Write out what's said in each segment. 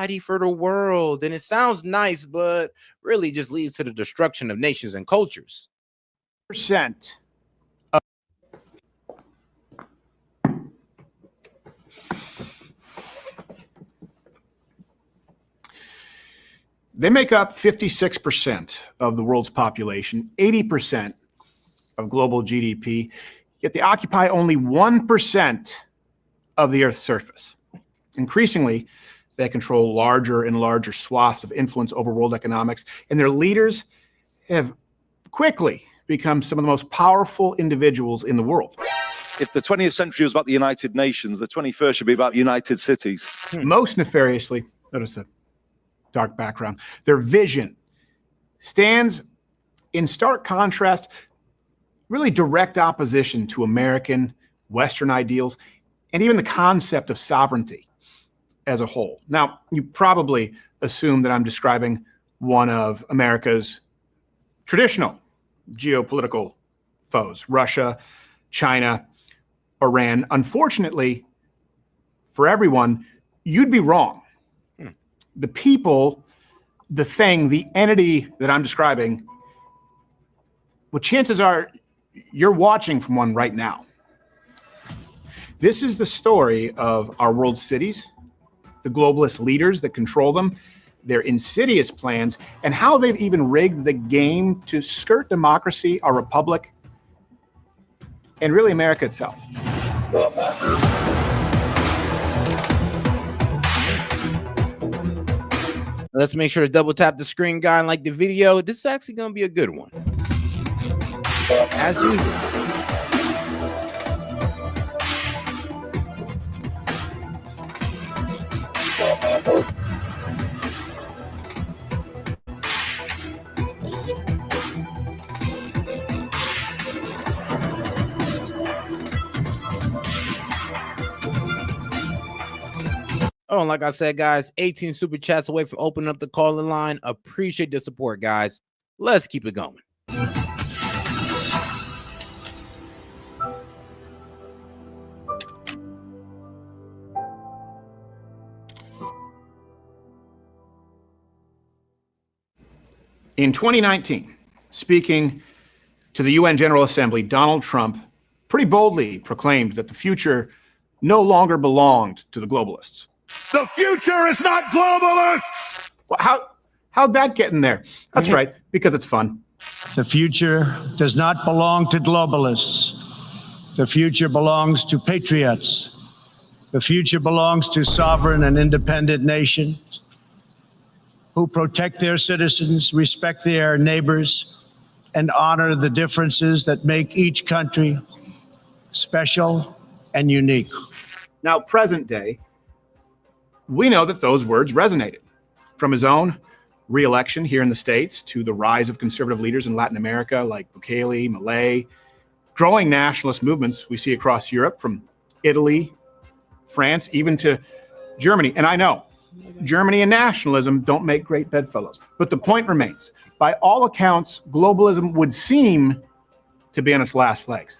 society for the world. And it sounds nice, but really just leads to the destruction of nations and cultures. Percent. They make up 56% of the world's population, 80% of global GDP, yet they occupy only 1% of the Earth's surface. Increasingly, they control larger and larger swaths of influence over world economics, and their leaders have quickly become some of the most powerful individuals in the world. If the 20th century was about the United Nations, the 21st should be about United Cities. Most nefariously, notice that dark background, their vision stands in stark contrast, really direct opposition to American Western ideals and even the concept of sovereignty as a whole. Now, you probably assume that I'm describing one of America's traditional geopolitical foes, Russia, China, Iran. Unfortunately, for everyone, you'd be wrong. The people, the thing, the entity that I'm describing, well, chances are you're watching from one right now. This is the story of our world cities, the globalist leaders that control them, their insidious plans, and how they've even rigged the game to skirt democracy, our republic, and really America itself. Let's make sure to double tap the screen, guy, and like the video. This is actually going to be a good one. As usual. Oh, and like I said, guys, 18 super chats away from opening up the calling line. Appreciate the support, guys. Let's keep it going. In 2019, speaking to the UN General Assembly, Donald Trump pretty boldly proclaimed that the future no longer belonged to the globalists. The future is not globalist! Well, how'd that get in there? That's right, because it's fun. The future does not belong to globalists. The future belongs to patriots. The future belongs to sovereign and independent nations who protect their citizens, respect their neighbors, and honor the differences that make each country special and unique. Now, present day, we know that those words resonated. From his own re-election here in the States to the rise of conservative leaders in Latin America like Bukele, Milei, growing nationalist movements we see across Europe from Italy, France, even to Germany. And I know Germany and nationalism don't make great bedfellows, but the point remains. By all accounts, globalism would seem to be on its last legs.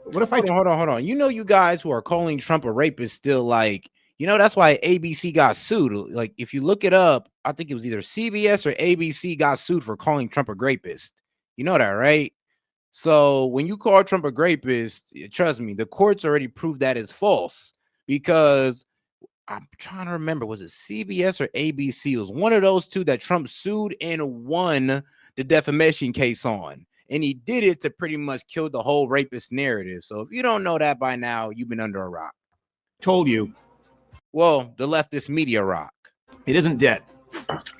What if Hold on. You know, you guys who are calling Trump a rapist still like, you know, that's why ABC got sued. Like, if you look it up, I think it was either CBS or ABC got sued for calling Trump a rapist. You know that, right? So when you call Trump a rapist, trust me, the courts already proved that is false, because I'm trying to remember, was it CBS or ABC? It was one of those two that Trump sued and won the defamation case on. And he did it to pretty much kill the whole rapist narrative. So if you don't know that by now, you've been under a rock. Told you. Well, the leftist media rock. It isn't dead. It's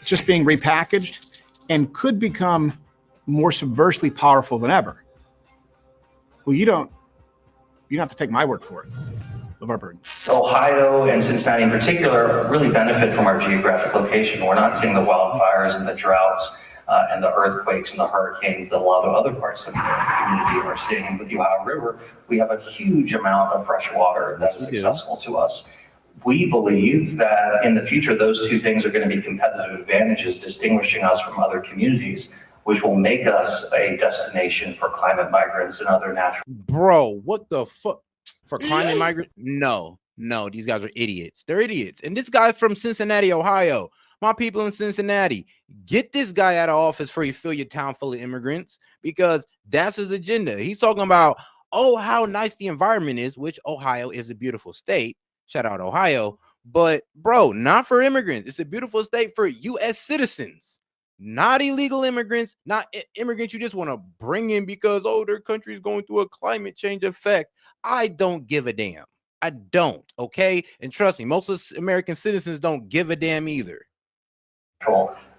just being repackaged and could become more subversively powerful than ever. Well, you don't have to take my word for it. LeVar Burton. Ohio and Cincinnati in particular really benefit from our geographic location. We're not seeing the wildfires and the droughts and the earthquakes and the hurricanes that a lot of other parts of the community are seeing. With the Ohio River, we have a huge amount of fresh water that is accessible to us. We believe that in the future, those two things are going to be competitive advantages, distinguishing us from other communities, which will make us a destination for climate migrants and other natural. Bro, what the fuck? For climate migrants? No. No, these guys are idiots. They're idiots. And this guy's from Cincinnati, Ohio. My people in Cincinnati, get this guy out of office before you fill your town full of immigrants, because that's his agenda. He's talking about, oh, how nice the environment is, which Ohio is a beautiful state. Shout out Ohio. But bro, not for immigrants. It's a beautiful state for U.S. citizens, not illegal immigrants, not immigrants you just want to bring in because, oh, their country is going through a climate change effect. I don't give a damn. I don't. Okay. And trust me, most of American citizens don't give a damn either.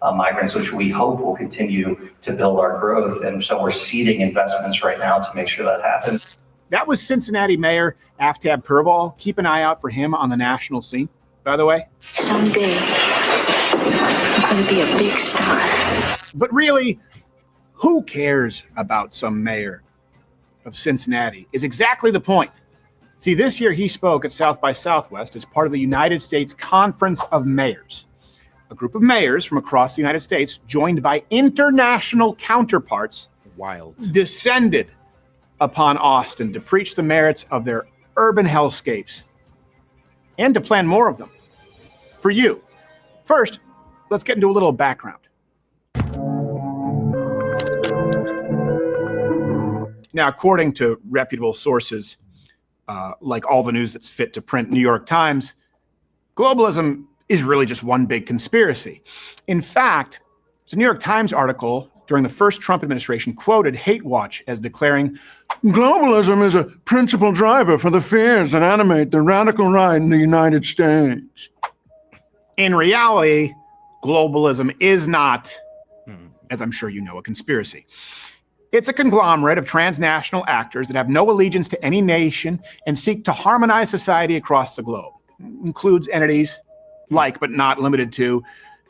Migrants, which we hope will continue to build our growth. And so we're seeding investments right now to make sure that happens. That was Cincinnati Mayor Aftab Purval. Keep an eye out for him on the national scene, by the way. Someday, I'm going to be a big star. But really, who cares about some mayor of Cincinnati is exactly the point. See, this year he spoke at South by Southwest as part of the United States Conference of Mayors. A group of mayors from across the United States, joined by international counterparts, descended upon Austin to preach the merits of their urban hellscapes and to plan more of them for you. First, let's get into a little background. Now, according to reputable sources, like all the news that's fit to print, New York Times, globalism is really just one big conspiracy. In fact, there's a New York Times article during the first Trump administration quoted Hate Watch as declaring, globalism is a principal driver for the fears that animate the radical right in the United States. In reality, globalism is not, as I'm sure you know, a conspiracy. It's a conglomerate of transnational actors that have no allegiance to any nation and seek to harmonize society across the globe. It includes entities like, but not limited to,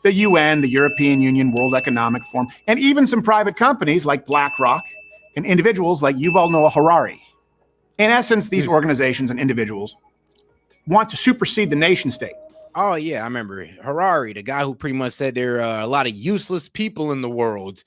the UN, the European Union, World Economic Forum, and even some private companies like BlackRock and individuals like Yuval Noah Harari. In essence, these organizations and individuals want to supersede the nation state. Oh, yeah, I remember Harari, the guy who pretty much said there are a lot of useless people in the world,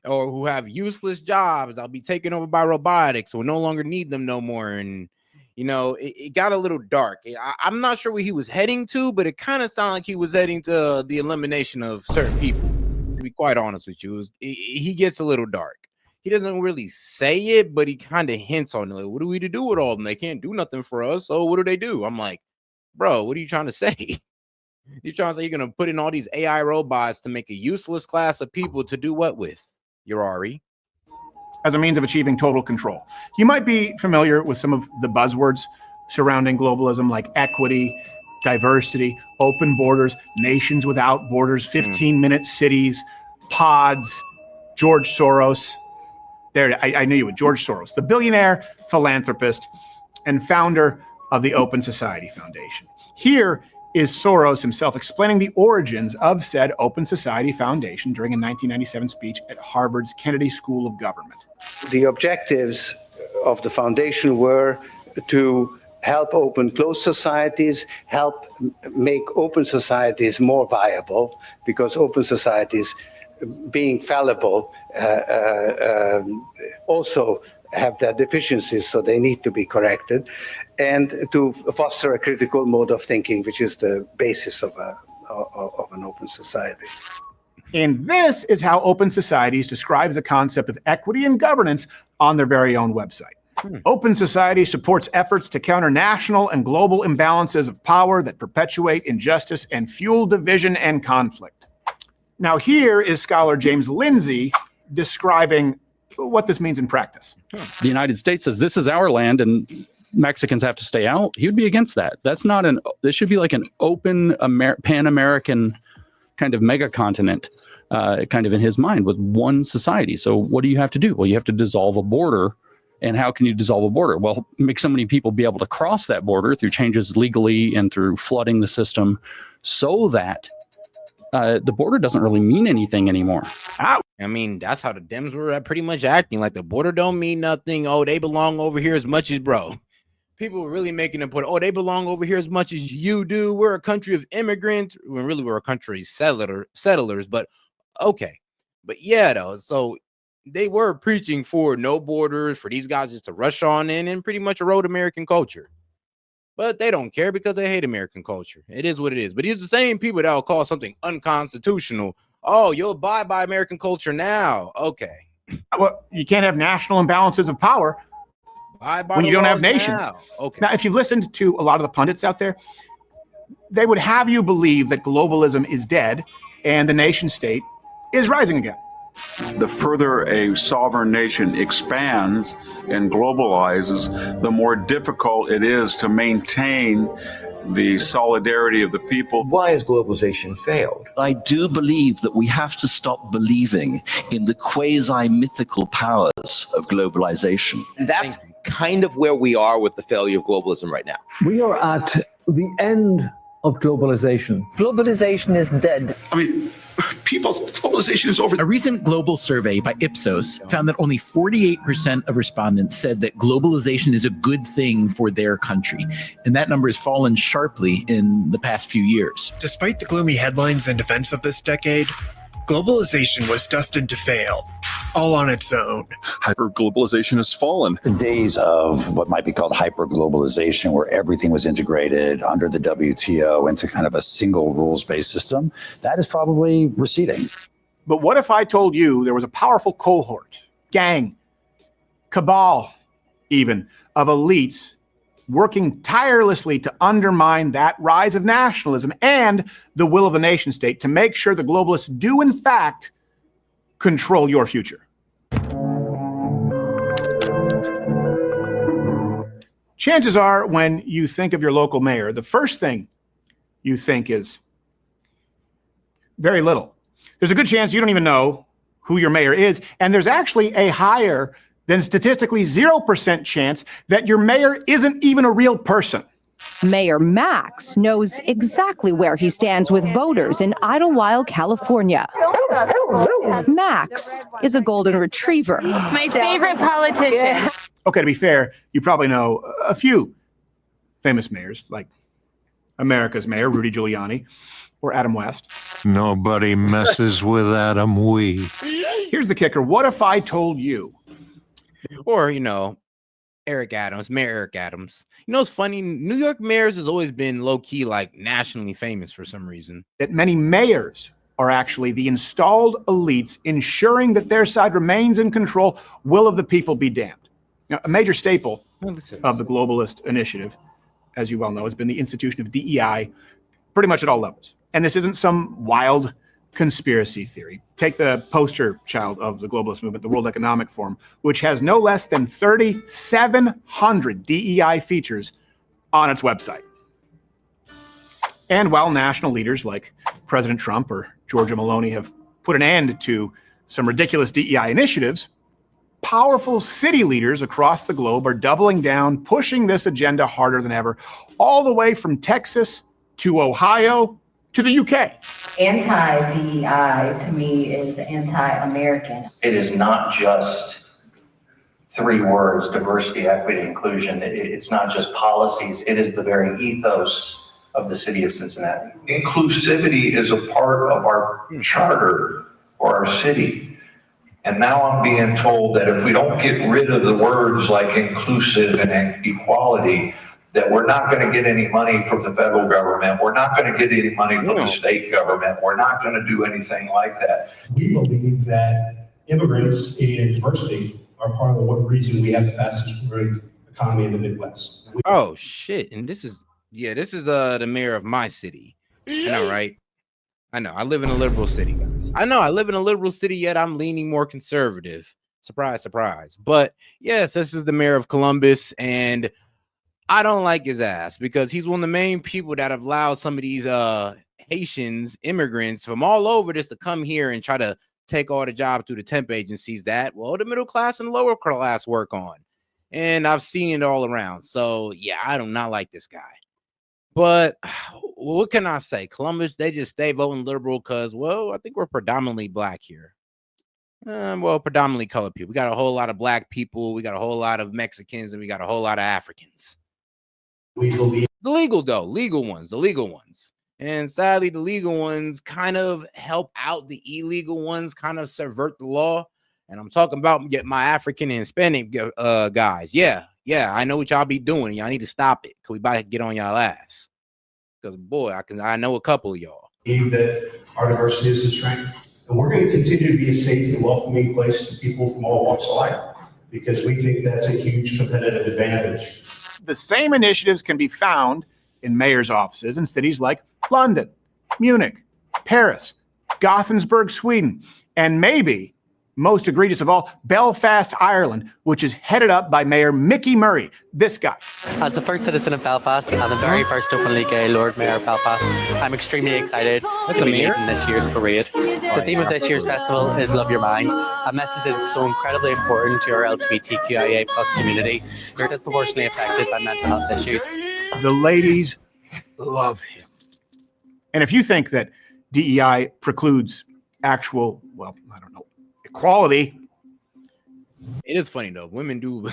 or who have useless jobs. I'll be taken over by robotics. We'll no longer need them no more. And, you know, it got a little dark. I'm not sure where he was heading to, but it kind of sounded like he was heading to the elimination of certain people. To be quite honest with you, he gets a little dark. He doesn't really say it, but he kind of hints on it. Like, what are we to do with all of them? They can't do nothing for us. So what do they do? I'm like, bro, what are you trying to say? You're trying to say you're going to put in all these AI robots to make a useless class of people to do what with, Harari? As a means of achieving total control. You might be familiar with some of the buzzwords surrounding globalism, like equity, diversity, open borders, nations without borders, 15-minute cities, pods, George Soros. There, I knew you would. George Soros, the billionaire philanthropist and founder of the Open Society Foundation. Here is Soros himself explaining the origins of said Open Society Foundation during a 1997 speech at Harvard's Kennedy School of Government. The objectives of the foundation were to help open closed societies, help make open societies more viable, because open societies, being fallible, also have their deficiencies, so they need to be corrected, and to foster a critical mode of thinking, which is the basis of an open society. And this is how Open Societies describes the concept of equity and governance on their very own website. Open Society supports efforts to counter national and global imbalances of power that perpetuate injustice and fuel division and conflict. Now, here is scholar James Lindsay describing what this means in practice. The United States says this is our land and Mexicans have to stay out. He would be against that. That's not this should be like an open Pan-American kind of mega continent, kind of in his mind, with one society. So what do you have to do? Well, you have to dissolve a border. And how can you dissolve a border? Well, make so many people be able to cross that border through changes legally and through flooding the system, so that the border doesn't really mean anything anymore. I mean, that's how the Dems were pretty much acting. Like, the border don't mean nothing. Oh, they belong over here as much as, bro. People were really making them put, oh, they belong over here as much as you do. We're a country of immigrants. When really we're a country of settlers. But okay. But yeah, though. So they were preaching for no borders, for these guys just to rush on in and pretty much erode American culture. But they don't care because they hate American culture. It is what it is. But these are the same people that will call something unconstitutional. Oh, you'll abide by American culture now. Okay. Well, you can't have national imbalances of power when you don't have nations. Now. Okay. Now, if you've listened to a lot of the pundits out there, they would have you believe that globalism is dead and the nation state is rising again. The further a sovereign nation expands and globalizes, the more difficult it is to maintain the solidarity of the people. Why has globalization failed? I do believe that we have to stop believing in the quasi-mythical powers of globalization. And that's kind of where we are with the failure of globalism right now. We are at the end of globalization. Globalization is dead. I mean, globalization is over. A recent global survey by Ipsos found that only 48% of respondents said that globalization is a good thing for their country. And that number has fallen sharply in the past few years. Despite the gloomy headlines and events of this decade, globalization was destined to fail, all on its own. Hyperglobalization has fallen. The days of what might be called hyperglobalization, where everything was integrated under the WTO into kind of a single rules-based system, that is probably receding. But what if I told you there was a powerful cohort, gang, cabal even, of elites working tirelessly to undermine that rise of nationalism and the will of the nation state to make sure the globalists do, in fact, control your future? Chances are, when you think of your local mayor, the first thing you think is very little. There's a good chance you don't even know who your mayor is, and there's actually a higher than statistically 0% chance that your mayor isn't even a real person. Mayor Max knows exactly where he stands with voters in Idlewild, California. Max is a golden retriever. My favorite politician. Okay, to be fair, you probably know a few famous mayors, like America's mayor, Rudy Giuliani, or Adam West. Nobody messes with Adam Wee. Here's the kicker. What if I told you? Or, Eric Adams, Mayor Eric Adams. It's funny. New York mayors has always been low-key, like, nationally famous for some reason. That many mayors are actually the installed elites ensuring that their side remains in control, will of the people be damned. Now, a major staple of the globalist initiative, as you well know, has been the institution of DEI pretty much at all levels. And this isn't some wild conspiracy theory. Take the poster child of the globalist movement, the World Economic Forum, which has no less than 3,700 DEI features on its website. And while national leaders like President Trump or Giorgia Meloni have put an end to some ridiculous DEI initiatives, powerful city leaders across the globe are doubling down, pushing this agenda harder than ever, all the way from Texas to Ohio to the UK. Anti-DEI to me is anti-American. It is not just three words: diversity, equity, inclusion. It's not just policies. It is the very ethos of the city of Cincinnati. Inclusivity is a part of our charter for our city. And now I'm being told that if we don't get rid of the words like inclusive and equality, that we're not going to get any money from the federal government. We're not going to get any money from the state government. We're not going to do anything like that. We believe that immigrants and diversity are part of the reason we have the fastest growing economy in the Midwest. Oh, shit. And this is the mayor of my city. I know, right? I know. I live in a liberal city, guys. I know I live in a liberal city, yet I'm leaning more conservative. Surprise, surprise. But yes, this is the mayor of Columbus, and I don't like his ass because he's one of the main people that have allowed some of these Haitians, immigrants from all over just to come here and try to take all the jobs through the temp agencies that, well, the middle class and lower class work on. And I've seen it all around. So, yeah, I do not like this guy. But what can I say? Columbus, they just stay voting liberal because, well, I think we're predominantly black here. Predominantly colored people. We got a whole lot of black people. We got a whole lot of Mexicans, and we got a whole lot of Africans. We believe the legal ones. And sadly, the legal ones kind of help out the illegal ones, kind of subvert the law. And I'm talking about my African and Hispanic guys. Yeah, yeah, I know what y'all be doing. Y'all need to stop it. Cause we about to get on y'all ass. Cause boy, I know a couple of y'all. That our diversity is a strength. And we're going to continue to be a safe and welcoming place to people from all walks of life, because we think that's a huge competitive advantage. The same initiatives can be found in mayor's offices in cities like London, Munich, Paris, Gothenburg, Sweden, and maybe, most egregious of all, Belfast, Ireland, which is headed up by Mayor Mickey Murray, this guy. As the first citizen of Belfast and the very first openly gay Lord Mayor of Belfast, I'm extremely excited to be leading this year's parade. The theme of this year's festival is Love Your Mind, a message that is so incredibly important to our LGBTQIA+ community who are disproportionately affected by mental health issues. The ladies love him. And if you think that DEI precludes actual, well, I don't know, equality. It is funny though. Women do.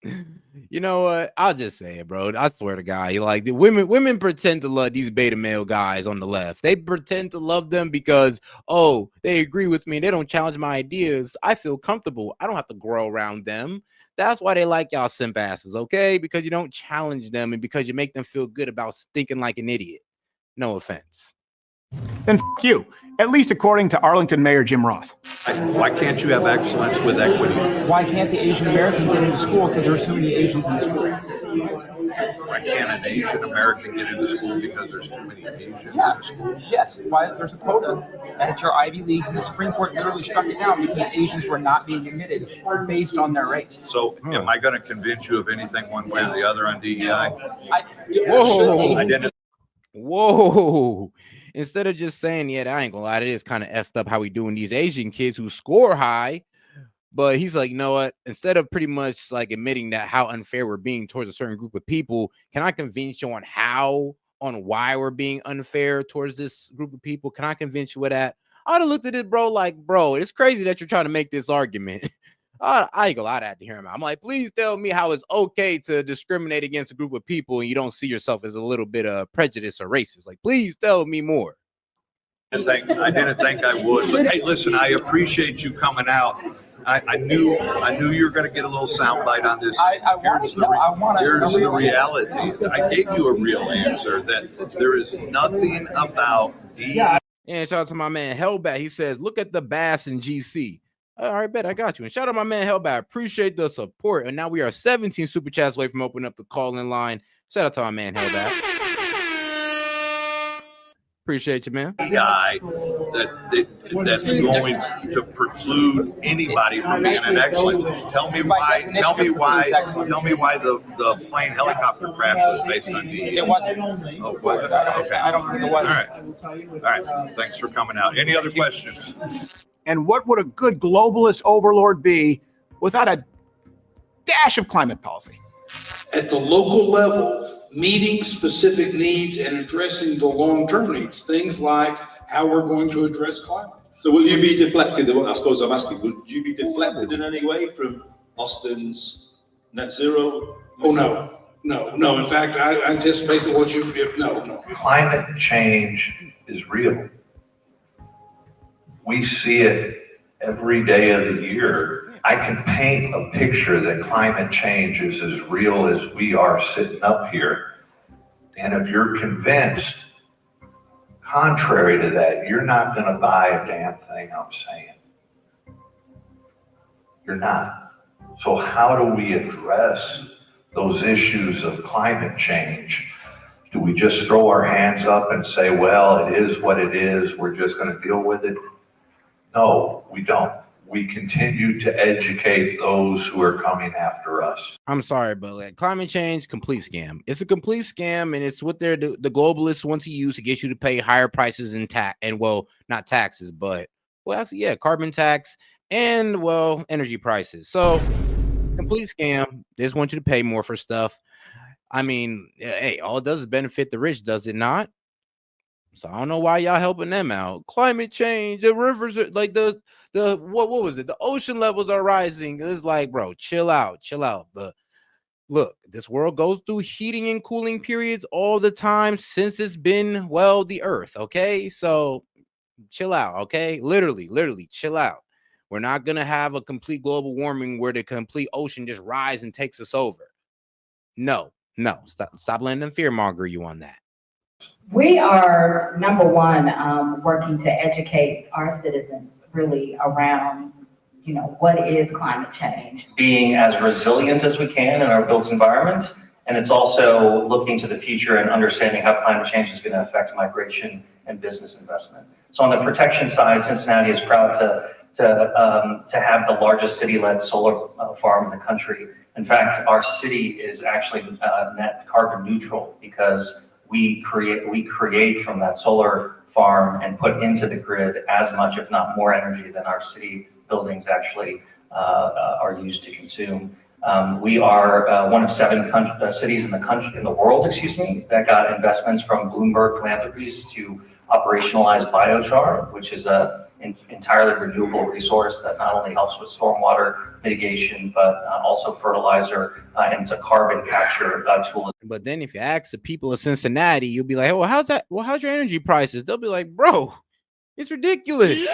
You know what? I'll just say it, bro. I swear to God, like the women pretend to love these beta male guys on the left. They pretend to love them because, oh, they agree with me. They don't challenge my ideas. I feel comfortable. I don't have to grow around them. That's why they like y'all simp asses, okay? Because you don't challenge them and because you make them feel good about thinking like an idiot. No offense. Then f you, at least according to Arlington Mayor Jim Ross. Why can't you have excellence with equity? Why can't the Asian American get into school because there's too many Asians in the school? Why can't an Asian American get into school because there's too many Asians in the school? Yes, why there's a program at your Ivy Leagues, and the Supreme Court literally struck it down because Asians were not being admitted based on their race. So am I going to convince you of anything one way or the other on DEI? Whoa. Instead of just saying, yeah, I ain't gonna lie, it is kind of effed up how we doing these Asian kids who score high. But he's like, you know what? Instead of pretty much like admitting that how unfair we're being towards a certain group of people, can I convince you on why we're being unfair towards this group of people? Can I convince you of that? I'd have looked at it, bro, like, bro, it's crazy that you're trying to make this argument. I ain't gonna lie, I had to hear him out. I'm like, please tell me how it's okay to discriminate against a group of people and you don't see yourself as a little bit of prejudice or racist. Like, please tell me more. I didn't think I would, but hey, listen, I appreciate you coming out. I knew you were going to get a little soundbite on this. Here's the reality. I gave you a real answer that there is nothing about DEI. And shout out to my man Hellbat. He says, look at the bass in GC. All right, bet I got you. And shout out my man Hellbat. Appreciate the support. And now we are 17 super chats away from opening up the call-in line. Shout out to my man Hellbat. Appreciate you, man. DEI that's going to preclude anybody from being an excellence. Tell me why the plane helicopter crash was based on DEI. It wasn't. Oh, was it? Okay. I don't think it was. All right. Thanks for coming out. Any other questions? And what would a good globalist overlord be without a dash of climate policy? At the local level, meeting specific needs and addressing the long-term needs, things like how we're going to address climate. So will you be deflected, I suppose I'm asking, will you be deflected in any way from Austin's net zero? Oh, no. In fact, I anticipate that what you give, no. Climate change is real. We see it every day of the year. I can paint a picture that climate change is as real as we are sitting up here. And if you're convinced, contrary to that, you're not going to buy a damn thing I'm saying. You're not. So how do we address those issues of climate change? Do we just throw our hands up and say, well, it is what it is, we're just going to deal with it? No, we don't. We continue to educate those who are coming after us. I'm sorry, but like climate change, complete scam. It's a complete scam, and it's what the globalists want to use to get you to pay higher prices in not taxes, but actually, yeah, carbon tax and energy prices. So complete scam. They just want you to pay more for stuff. I mean, hey, all it does is benefit the rich, does it not? So I don't know why y'all helping them out. Climate change, the rivers are like what was it? The ocean levels are rising. It's like, bro, chill out. Look, this world goes through heating and cooling periods all the time since it's been the earth. Okay, so chill out. Okay, literally, chill out. We're not going to have a complete global warming where the complete ocean just rises and takes us over. No. Stop letting them fearmonger you on that. We are, number one, working to educate our citizens really around, what is climate change. Being as resilient as we can in our built environment, and it's also looking to the future and understanding how climate change is going to affect migration and business investment. So on the protection side, Cincinnati is proud to have the largest city-led solar farm in the country. In fact, our city is actually net carbon neutral because we create from that solar farm and put into the grid as much, if not more, energy than our city buildings actually are used to consume. We are one of 7 cities in the world, that got investments from Bloomberg Philanthropies to operationalize biochar, which is an entirely renewable resource that not only helps with stormwater mitigation, but also fertilizer, and it's a carbon capture tool. But then if you ask the people of Cincinnati, you'll be like, well, how's that? Well, how's your energy prices? They'll be like, bro, it's ridiculous.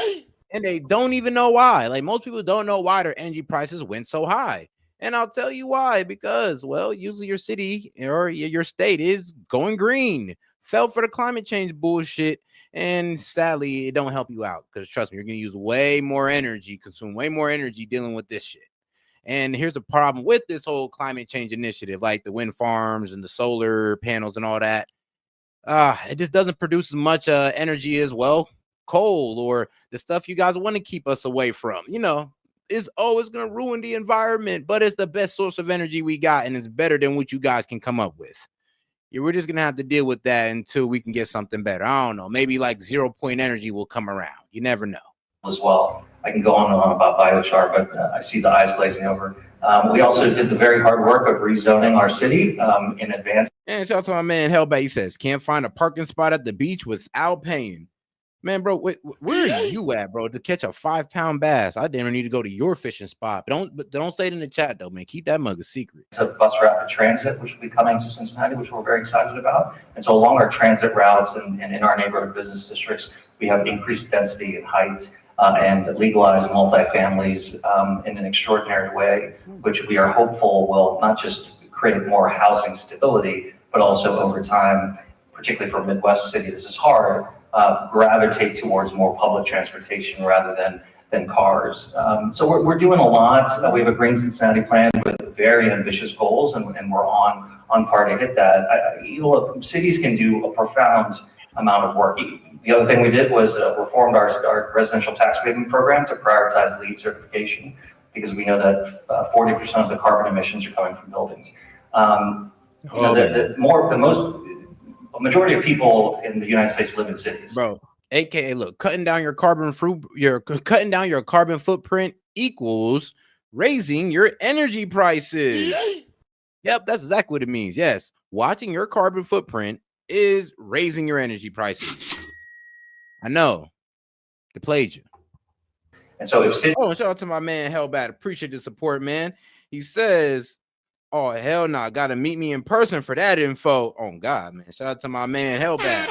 And they don't even know why. Like, most people don't know why their energy prices went so high. And I'll tell you why, because, well, usually your city or your state is going green, fell for the climate change bullshit. And sadly, it don't help you out because trust me, you're going to use way more energy, consume way more energy dealing with this shit. And here's the problem with this whole climate change initiative, like the wind farms and the solar panels and all that. It just doesn't produce as much energy as, well, coal or the stuff you guys want to keep us away from. It's always going to ruin the environment, but it's the best source of energy we got, and it's better than what you guys can come up with. We're just going to have to deal with that until we can get something better. I don't know. Maybe like 0 point energy will come around. You never know. As well. I can go on and on about biochar, but I see the eyes glazing over. We also did the very hard work of rezoning our city in advance. And shout out to my man Hellbat. He says, can't find a parking spot at the beach without paying. Man, bro, where are you at, bro, to catch a 5-pound bass? I didn't need to go to your fishing spot. But don't say it in the chat, though, man. Keep that mug a secret. It's a bus rapid transit, which will be coming to Cincinnati, which we're very excited about. And so along our transit routes and in our neighborhood business districts, we have increased density and height and legalized multifamilies in an extraordinary way, which we are hopeful will not just create more housing stability, but also over time, particularly for a Midwest city, this is hard, gravitate towards more public transportation rather than cars. So we're doing a lot. We have a Green Cincinnati plan with very ambitious goals, and we're on par to hit that. Look, cities can do a profound amount of work. The other thing we did was reformed our residential tax abatement program to prioritize LEED certification, because we know that 40% of the carbon emissions are coming from buildings. The majority of people in the United States live in cities. Bro, AKA, look, cutting down your carbon footprint equals raising your energy prices. Yep, that's exactly what it means. Yes, watching your carbon footprint is raising your energy prices. I know. They played you. And so shout out to my man Hellbat. Appreciate the support, man. He says, oh, hell no, gotta meet me in person for that info. Oh God, man. Shout out to my man Hellbat.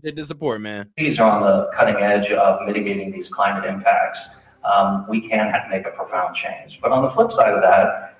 Did the support, man. Cities are on the cutting edge of mitigating these climate impacts. We can make a profound change. But on the flip side of that,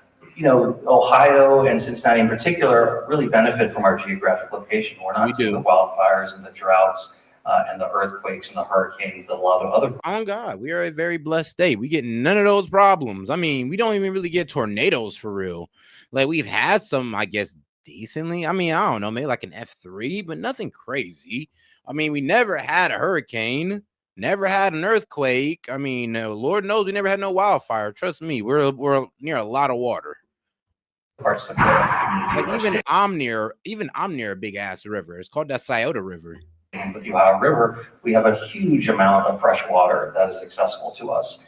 Ohio and Cincinnati in particular really benefit from our geographic location. We're not seeing the wildfires and the droughts and the earthquakes and the hurricanes that a lot of other. Oh God, we are a very blessed state. We get none of those problems. I mean, we don't even really get tornadoes for real. Like, we've had some, I guess, decently. I mean, I don't know, maybe like an F3, but nothing crazy. I mean, we never had a hurricane, never had an earthquake. I mean, Lord knows we never had no wildfire. Trust me, we're near a lot of water. Like I'm near a big ass river. It's called the Scioto River. With the Ohio River, we have a huge amount of fresh water that is accessible to us.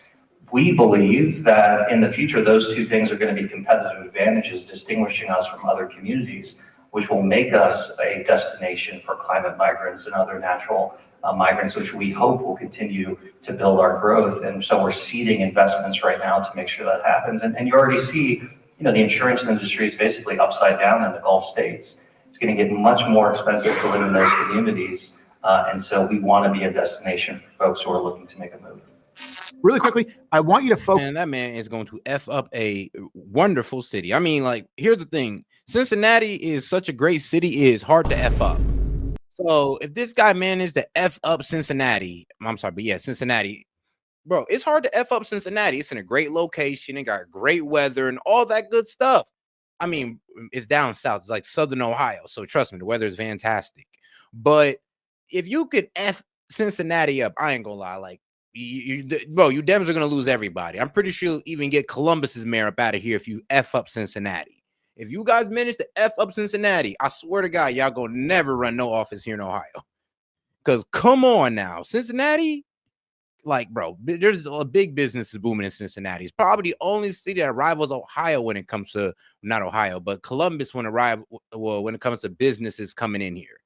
We believe that in the future, those two things are going to be competitive advantages, distinguishing us from other communities, which will make us a destination for climate migrants and other natural migrants, which we hope will continue to build our growth. And so we're seeding investments right now to make sure that happens. And you already see, the insurance industry is basically upside down in the Gulf states. It's going to get much more expensive to live in those communities And so we want to be a destination for folks who are looking to make a move. Really quickly, I want you to focus. Man, that man is going to F up a wonderful city. I mean, like, here's the thing. Cincinnati is such a great city, it is hard to F up. So if this guy managed to F up Cincinnati, I'm sorry, but yeah, Cincinnati, bro, it's hard to F up Cincinnati. It's in a great location. It got great weather and all that good stuff. I mean, it's down south. It's like Southern Ohio. So trust me, the weather is fantastic. But if you could F Cincinnati up, I ain't gonna lie, like, you Dems are gonna lose everybody. I'm pretty sure you'll even get Columbus's mayor up out of here if you F up Cincinnati. If you guys manage to F up Cincinnati, I swear to God, y'all gonna never run no office here in Ohio. Because come on now, Cincinnati, like, bro, there's a big business is booming in Cincinnati. It's probably the only city that rivals Ohio when it comes to, not Ohio, but Columbus when it comes to businesses coming in here.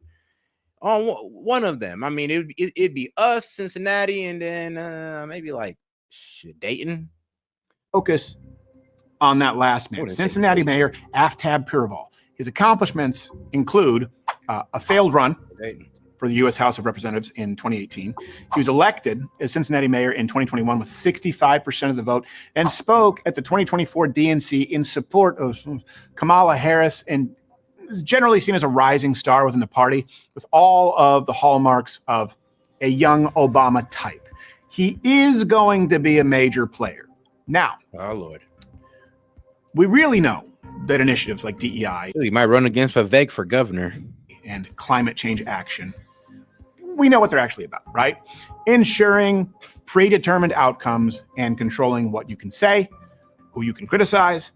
On one of them. I mean, it'd be us, Cincinnati, and then maybe like Dayton. Focus on that last man, Cincinnati Mayor Aftab Pureval. His accomplishments include a failed run for the U.S. House of Representatives in 2018. He was elected as Cincinnati mayor in 2021 with 65% of the vote and spoke at the 2024 DNC in support of Kamala Harris and is generally seen as a rising star within the party with all of the hallmarks of a young Obama type. He is going to be a major player. Now, oh Lord, we really know that initiatives like DEI, he might run against Vivek for governor, and climate change action, we know what they're actually about, right? Ensuring predetermined outcomes and controlling what you can say, who you can criticize,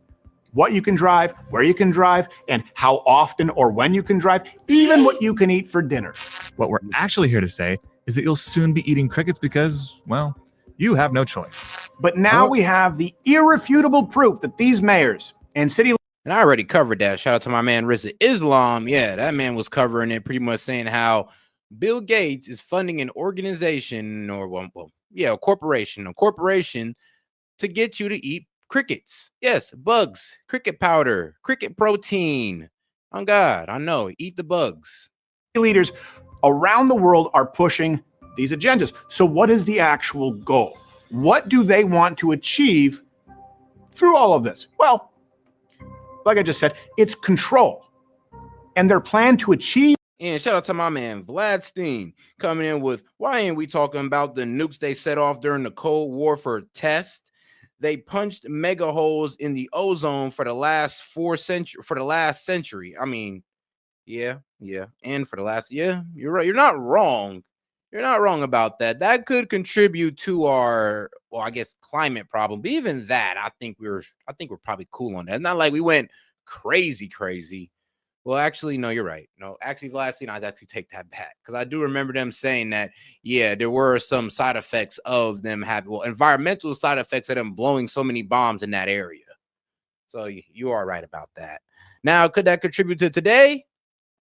what you can drive, where you can drive, and how often or when you can drive, even what you can eat for dinner. What we're actually here to say is that you'll soon be eating crickets because, well, you have no choice. But now we have the irrefutable proof that these mayors and city... And I already covered that. Shout out to my man Rizza Islam. Yeah, that man was covering it, pretty much saying how Bill Gates is funding an organization or, a corporation to get you to eat crickets. Yes, bugs, cricket powder, cricket protein. Oh God, I know. Eat the bugs. Leaders around the world are pushing these agendas. So what is the actual goal? What do they want to achieve through all of this? Well, like I just said, it's control. And their plan to achieve... And shout out to my man Vladstein coming in with, why ain't we talking about the nukes they set off during the Cold War for test? They punched mega holes in the ozone for the last century. I mean, yeah. And for the last, you're right. You're not wrong. You're not wrong about that. That could contribute to our, climate problem. But even that, I think we're probably cool on that. It's not like we went crazy. Well, actually, no, you're right. No, actually, Vladstein, I'd actually take that back because I do remember them saying that, yeah, there were some side effects of them having, environmental side effects of them blowing so many bombs in that area. So you are right about that. Now, could that contribute to today?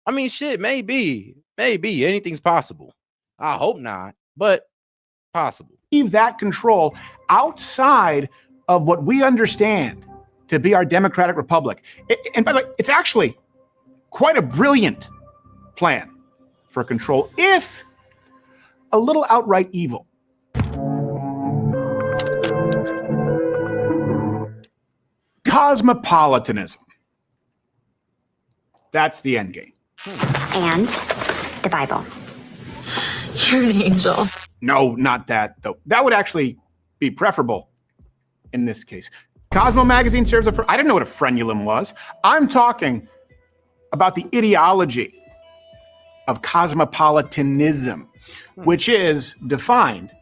I mean, shit, maybe anything's possible. I hope not, but possible. Leave that control outside of what we understand to be our democratic republic. And by the way, it's actually quite a brilliant plan for control, if a little outright evil. Cosmopolitanism. That's the end game. And the Bible. You're an angel. No, not that, though. That would actually be preferable in this case. Cosmo magazine serves I didn't know what a frenulum was. I'm talking about the ideology of cosmopolitanism, which is defined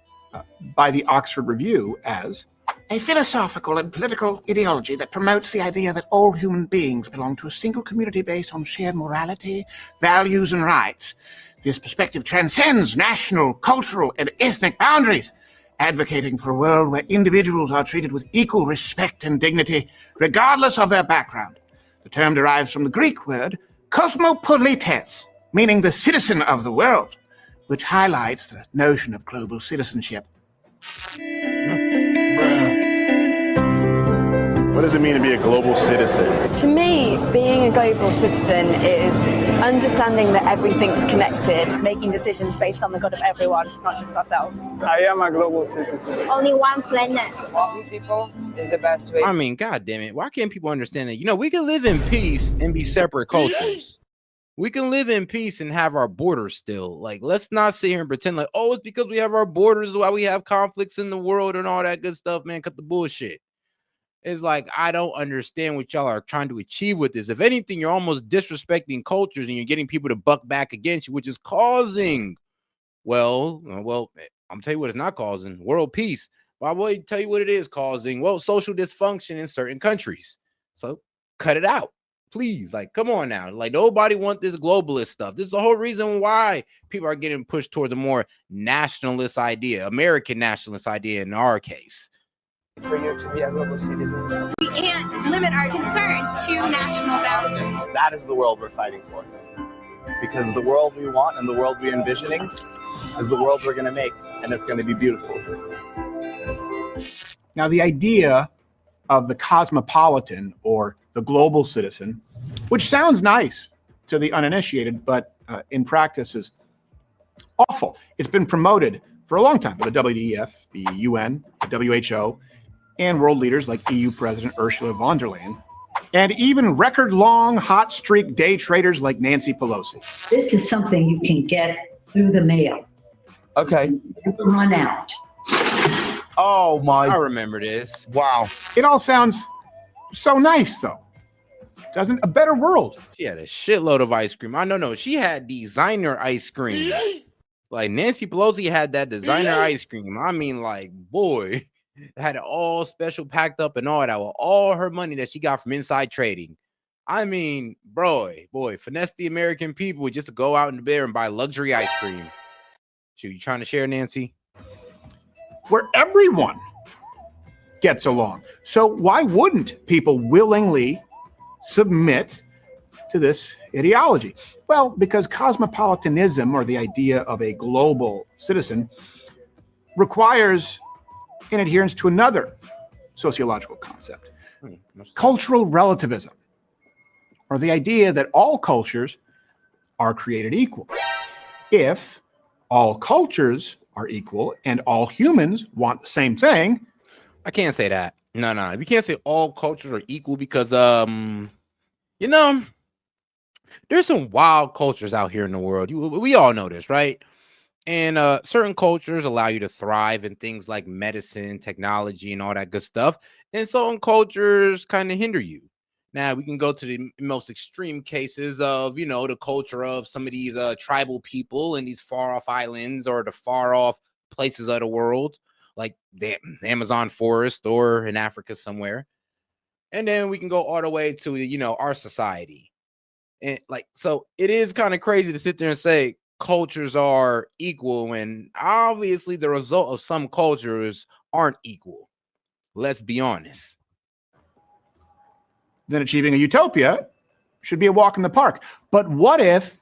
by the Oxford Review as a philosophical and political ideology that promotes the idea that all human beings belong to a single community based on shared morality, values, and rights. This perspective transcends national, cultural, and ethnic boundaries, advocating for a world where individuals are treated with equal respect and dignity, regardless of their background. The term derives from the Greek word kosmopolites, meaning the citizen of the world, which highlights the notion of global citizenship. What does it mean to be a global citizen? To me, being a global citizen is understanding that everything's connected. Making decisions based on the good of everyone, not just ourselves. I am a global citizen. Only one planet. Loving people is the best way. I mean, God damn it. Why can't people understand that? You know, we can live in peace and be separate cultures. We can live in peace and have our borders still. Like, let's not sit here and pretend like, oh, it's because we have our borders why we have conflicts in the world and all that good stuff, man. Cut the bullshit. It's like, I don't understand what y'all are trying to achieve with this. If anything, you're almost disrespecting cultures and you're getting people to buck back against you, which is causing, well, I'm tell you what it's not causing, world peace. But I will tell you what it is causing, well, social dysfunction in certain countries. So cut it out. Please, like, come on now. Like, nobody want this globalist stuff. This is the whole reason why people are getting pushed towards a more nationalist idea, American nationalist idea in our case. For you to be a global citizen. We can't limit our concern to national boundaries. That is the world we're fighting for. Because the world we want and the world we're envisioning is the world we're going to make, and it's going to be beautiful. Now, the idea of the cosmopolitan or the global citizen, which sounds nice to the uninitiated, but in practice is awful. It's been promoted for a long time by the WEF, the UN, the WHO, and world leaders like EU President Ursula von der Leyen, and even record-long hot streak day traders like Nancy Pelosi. This is something you can get through the mail. Okay. Run out. Oh my. I remember this. Wow. It all sounds so nice, though. Doesn't a better world? She had a shitload of ice cream. I know. She had designer ice cream. Like Nancy Pelosi had that designer ice cream. I mean, like, boy, had it all special packed up and all that with all her money that she got from inside trading. I mean, boy, finesse the American people just to go out in the bear and buy luxury ice cream. Shoot, you trying to share, Nancy? Where everyone gets along. So why wouldn't people willingly submit to this ideology? Well, because cosmopolitanism, or the idea of a global citizen, requires an adherence to another sociological concept, cultural relativism, or the idea that all cultures are created equal. If all cultures are equal and all humans want the same thing. I can't say that. No. We can't say all cultures are equal because, you know, there's some wild cultures out here in the world. We all know this, right? And certain cultures allow you to thrive in things like medicine, technology, and all that good stuff. And some cultures kind of hinder you. Now, we can go to the most extreme cases of, you know, the culture of some of these tribal people in these far-off islands or the far-off places of the world, like the Amazon forest or in Africa somewhere. And then we can go all the way to, you know, our society. And like, so it is kind of crazy to sit there and say cultures are equal when obviously the result of some cultures aren't equal. Let's be honest. Then achieving a utopia should be a walk in the park. But what if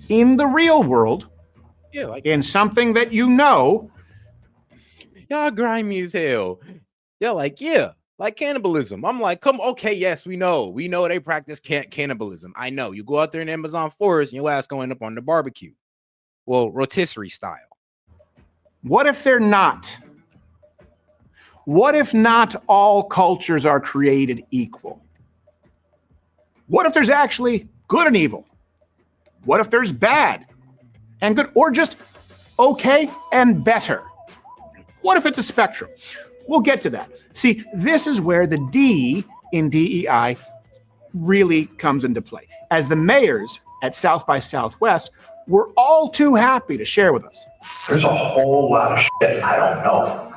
in the real world, in something that you know, y'all grimy as hell. Y'all like, like cannibalism. I'm like, come, okay, yes, we know they practice cannibalism. I know. You go out there in the Amazon forest and your ass going up on the barbecue. Well, rotisserie style. What if they're not? What if not all cultures are created equal? What if there's actually good and evil? What if there's bad and good, or just okay and better? What if it's a spectrum? We'll get to that. See, this is where the D in DEI really comes into play, as the mayors at South by Southwest were all too happy to share with us. There's a whole lot of shit I don't know.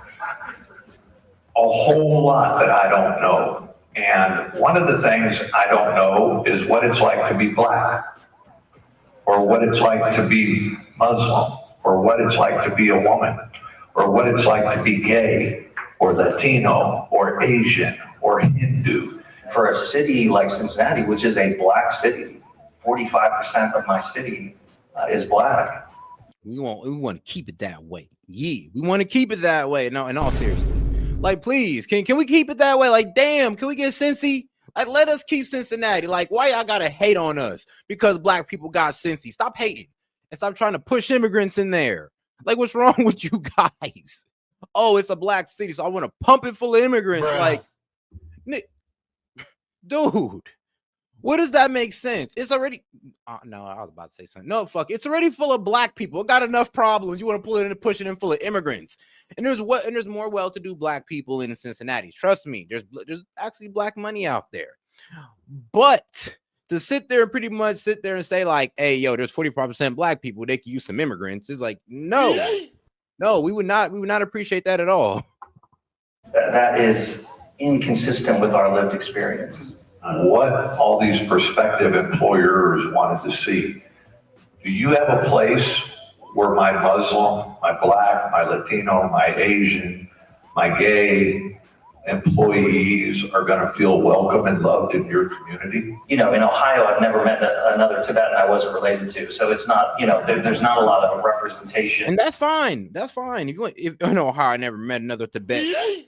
A whole lot that I don't know. And one of the things I don't know is what it's like to be black, or what it's like to be Muslim, or what it's like to be a woman, or what it's like to be gay, or Latino, or Asian, or Hindu. For a city like Cincinnati, which is a black city, 45% of my city is black. We want to keep it that way. Yeah, we want to keep it that way. No, in all seriousness. Like, please, can we keep it that way? Like, damn, can we get Cincy? Like, let us keep Cincinnati. Like, why y'all gotta hate on us because black people got Cincy? Stop hating and stop trying to push immigrants in there. Like, what's wrong with you guys? Oh, it's a black city, so I want to pump it full of immigrants. Bruh. Like, dude, what does that make sense? It's already no, I was about to say something. No, fuck, it's already full of black people. It got enough problems. You want to pull it in and push it in full of immigrants. And there's more well-to-do black people in Cincinnati. Trust me, there's actually black money out there. But to sit there and pretty much sit there and say like, hey, yo, there's 45% black people, they can use some immigrants. It's like, no, we would not appreciate that at all. That is inconsistent with our lived experience. What all these prospective employers wanted to see. Do you have a place where my Muslim, my Black, my Latino, my Asian, my gay employees are going to feel welcome and loved in your community? You know, in Ohio, I've never met another Tibetan I wasn't related to. So it's not, you know, there's not a lot of representation. And that's fine. That's fine. If in Ohio, I never met another Tibetan.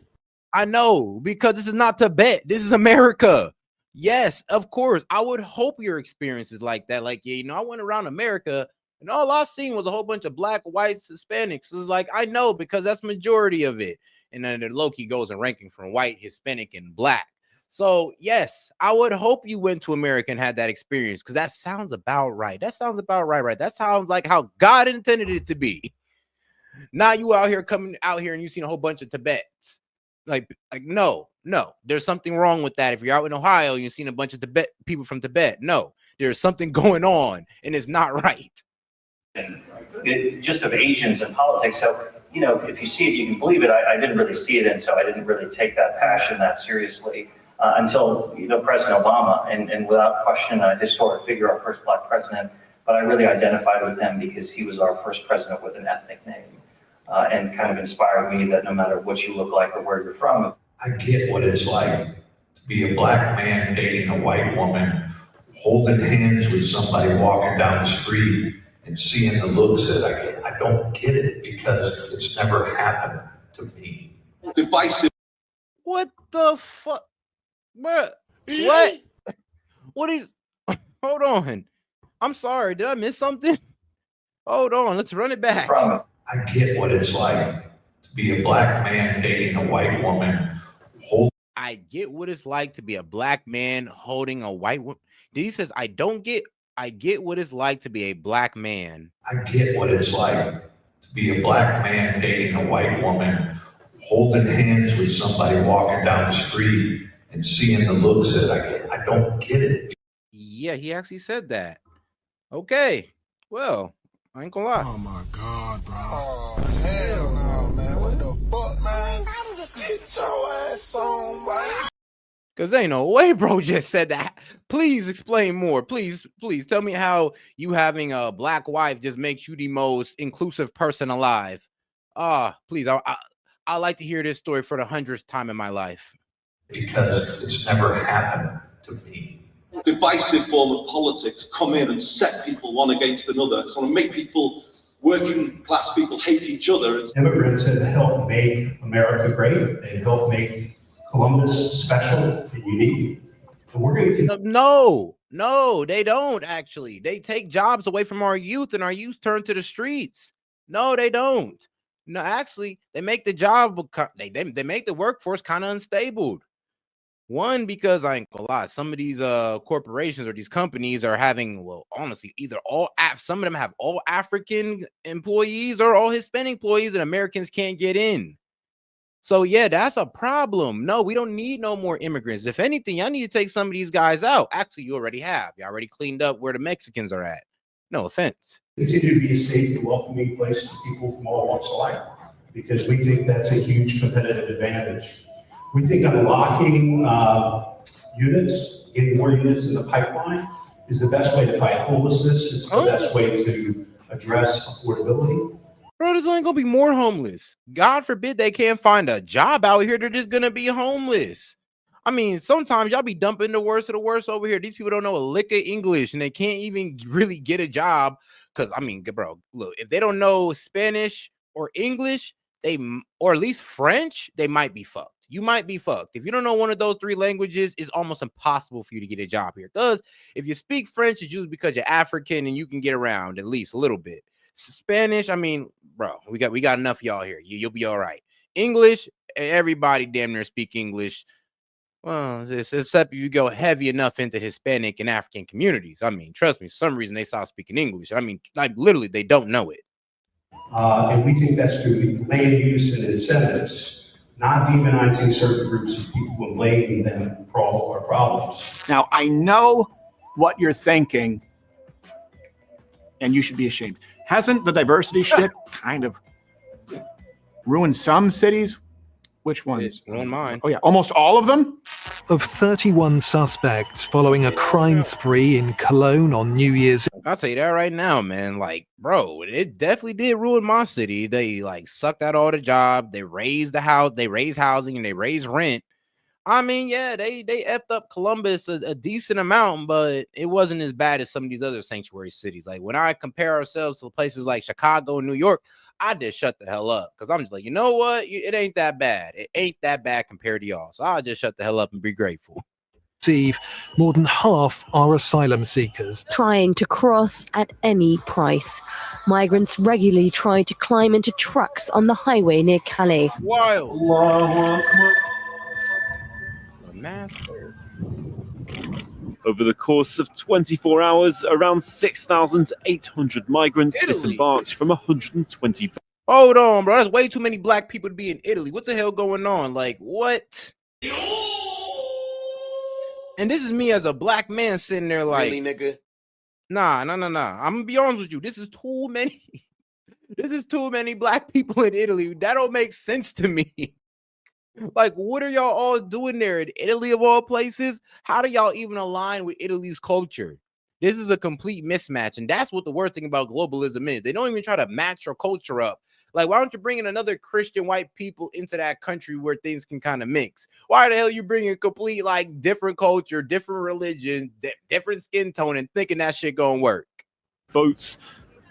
I know, because this is not Tibet. This is America. Yes, of course. I would hope your experience is like that. Like, yeah, you know, I went around America and all I seen was a whole bunch of black, whites, Hispanics. It's like, I know, because that's majority of it. And then the Loki goes in ranking from white, Hispanic, and black. So yes, I would hope you went to America and had that experience, because that sounds about right. That sounds about right. That sounds like how God intended it to be. Now you out here coming out here and you seen a whole bunch of Tibets. Like no, there's something wrong with that. If you're out in Ohio, you've seen a bunch of people from Tibet. No, there's something going on, and it's not right. And just of Asians in politics. So, you know, if you see it, you can believe it. I didn't really see it, and so I didn't really take that passion that seriously until, you know, President Obama, and without question, a historic figure, our first black president. But I really identified with him because he was our first president with an ethnic name. And kind of inspired me that no matter what you look like or where you're from. I get what it's like to be a black man dating a white woman, holding hands with somebody walking down the street and seeing the looks that I get. I don't get it because it's never happened to me. Divisive. What the fuck? What? What is? Hold on. I'm sorry. Did I miss something? Hold on. Let's run it back. I get what it's like to be a black man dating a white woman. I get what it's like to be a black man holding a white woman. He says, I get what it's like to be a black man. I get what it's like to be a black man dating a white woman, holding hands with somebody walking down the street and seeing the looks that I get. I don't get it. Yeah, he actually said that. Okay. Well, I ain't gonna lie. Oh my God, bro. Oh, hell no, man. What the fuck, man? Get your ass on, man. Because ain't no way bro just said that. Please explain more. Please tell me how you having a black wife just makes you the most inclusive person alive. Please, I like to hear this story for the 100th time in my life. Because it's never happened to me. Divisive form of politics come in and set people one against another. It's going to make people, working class people, hate each other. Immigrants have helped make America great. They helped make Columbus special and unique. And we're going to no, they don't actually. They take jobs away from our youth, and our youth turn to the streets. No, they don't. No, actually, they make the job. They make the workforce kind of unstable. One, because I ain't gonna lie, some of these corporations or these companies are having, well, honestly, either some of them have all African employees or all Hispanic employees, and Americans can't get in. So yeah, that's a problem. No, we don't need no more immigrants. If anything, y'all need to take some of these guys out. Actually, you already have. You already cleaned up where the Mexicans are at. No offense. continue to be a safe and welcoming place to people from all walks of life, because we think that's a huge competitive advantage. We think unlocking units, getting more units in the pipeline is the best way to fight homelessness. It's the best way to address affordability. Bro, there's only gonna be more homeless. God forbid they can't find a job out here. They're just gonna be homeless. I mean, sometimes y'all be dumping the worst of the worst over here. These people don't know a lick of English and they can't even really get a job. Because, I mean, bro, look, if they don't know Spanish or English, or at least French, they might be fucked. You might be fucked. If you don't know one of those 3 languages, it's almost impossible for you to get a job here. Because if you speak French, it's usually because you're African and you can get around at least a little bit. Spanish, I mean, bro, we got enough of y'all here. You'll be all right. English, everybody damn near speak English. Well, except you go heavy enough into Hispanic and African communities. I mean, trust me, for some reason they stop speaking English. I mean, like literally, they don't know it. And we think that's through land use and incentives, not demonizing certain groups of people and blaming them for all our problems. Now, I know what you're thinking, and you should be ashamed. Hasn't the diversity shit kind of ruined some cities? Which ones? Ruined mine. Oh, yeah, almost all of them? Of 31 suspects following a crime spree in Cologne on New Year's. I'll tell you that right now, man. Like, bro, it definitely did ruin my city. They like sucked out all the job. They raised the house. They raised housing and they raised rent. I mean, yeah, they effed up Columbus a decent amount, but it wasn't as bad as some of these other sanctuary cities. Like when I compare ourselves to places like Chicago and New York, I just shut the hell up because I'm just like, you know what? It ain't that bad. It ain't that bad compared to y'all. So I'll just shut the hell up and be grateful. More than half are asylum seekers. Trying to cross at any price. Migrants regularly try to climb into trucks on the highway near Calais. Wild. Over the course of 24 hours, around 6,800 migrants disembarked from 120. Hold on, bro. That's way too many black people to be in Italy. What the hell going on? Like, what? And this is me as a black man sitting there like, really, nigga? Nah. I'm gonna be honest with you. This is too many. This is too many black people in Italy. That don't make sense to me. Like, what are y'all all doing there in Italy of all places? How do y'all even align with Italy's culture? This is a complete mismatch. And that's what the worst thing about globalism is. They don't even try to match your culture up. Like, why don't you bring in another Christian white people into that country where things can kind of mix? Why the hell you bring a complete, like, different culture, different religion, different skin tone and thinking that shit gonna work? Boats.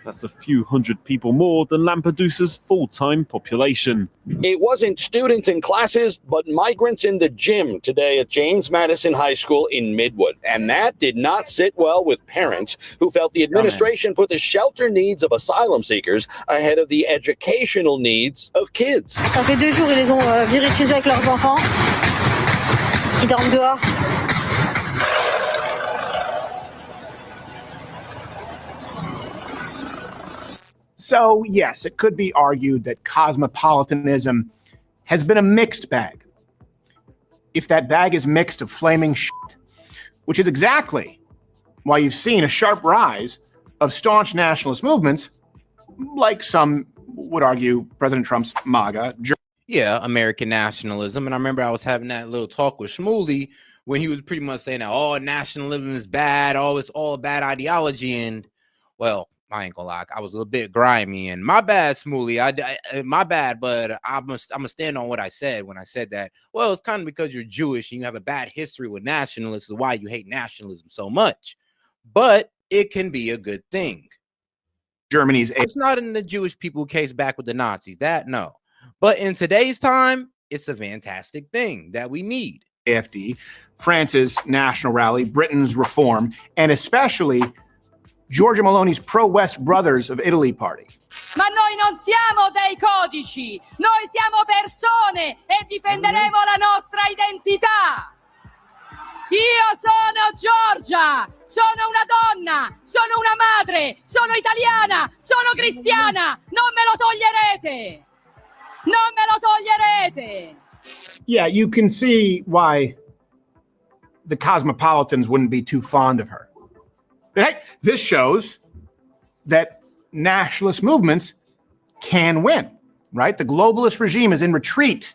That's a few hundred people more than Lampedusa's full-time population. It wasn't students in classes, but migrants in the gym today at James Madison High School in Midwood. And that did not sit well with parents who felt the administration put the shelter needs of asylum seekers ahead of the educational needs of kids. Ça fait 2 jours, ils les ont virés de chez eux avec leurs enfants, qui dorment dehors. So, yes, it could be argued that cosmopolitanism has been a mixed bag. If that bag is mixed of flaming shit, which is exactly why you've seen a sharp rise of staunch nationalist movements, like some would argue President Trump's MAGA. Yeah, American nationalism. And I remember I was having that little talk with Shmuley when he was pretty much saying that all nationalism is bad, it's all bad ideology. And, well, I ain't gonna lie, I was a little bit grimy, and my bad, Smoothie. My bad, but I'm gonna stand on what I said when I said that. Well, it's kind of because you're Jewish and you have a bad history with nationalists, is why you hate nationalism so much. But it can be a good thing. It's not in the Jewish people case back with the Nazis. That no, but in today's time, it's a fantastic thing that we need. AfD, France's national rally, Britain's reform, and especially Giorgia Meloni's pro-West Brothers of Italy party. Ma noi non siamo dei codici, noi siamo persone e difenderemo la nostra identità. Io sono Giorgia, sono una donna, sono una madre, sono italiana, sono cristiana, non me lo toglierete. Non me lo toglierete. Yeah, you can see why the cosmopolitans wouldn't be too fond of her. Hey, this shows that nationalist movements can win, right? The globalist regime is in retreat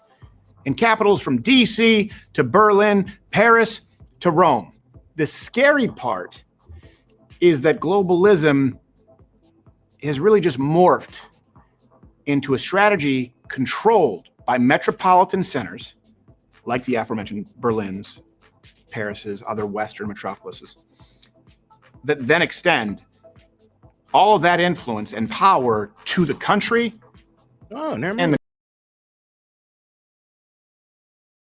in capitals from DC to Berlin, Paris to Rome. The scary part is that globalism has really just morphed into a strategy controlled by metropolitan centers like the aforementioned Berlin's, Paris's, other Western metropolises, that then extend all of that influence and power to the country and the